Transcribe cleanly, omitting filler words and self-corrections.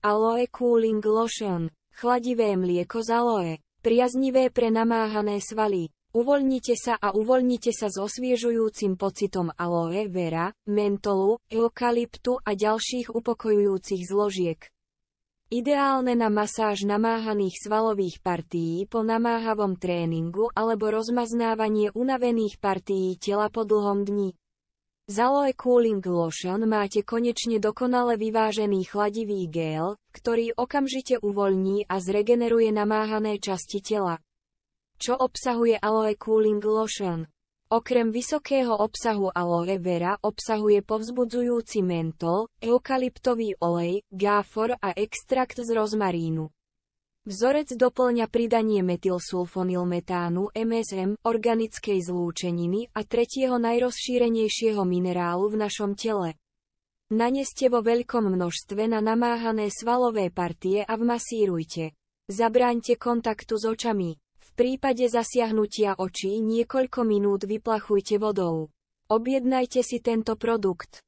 Aloe Cooling Lotion. Chladivé mlieko z aloe. Priaznivé pre namáhané svaly. Uvoľnite sa s osviežujúcim pocitom aloe vera, mentolu, eukalyptu a ďalších upokojujúcich zložiek. Ideálne na masáž namáhaných svalových partií po namáhavom tréningu alebo rozmaznávanie unavených partií tela po dlhom dni. Z Aloe Cooling Lotion máte konečne dokonale vyvážený chladivý gel, ktorý okamžite uvoľní a zregeneruje namáhané časti tela. Čo obsahuje Aloe Cooling Lotion? Okrem vysokého obsahu aloe vera obsahuje povzbudzujúci mentol, eukalyptový olej, gáfor a extrakt z rozmarínu. Vzorec doplňa pridanie metylsulfonylmetánu MSM, organickej zlúčeniny a tretieho najrozšírenejšieho minerálu v našom tele. Naneste vo veľkom množstve na namáhané svalové partie a vmasírujte. Zabráňte kontaktu s očami. V prípade zasiahnutia očí niekoľko minút vyplachujte vodou. Objednajte si tento produkt.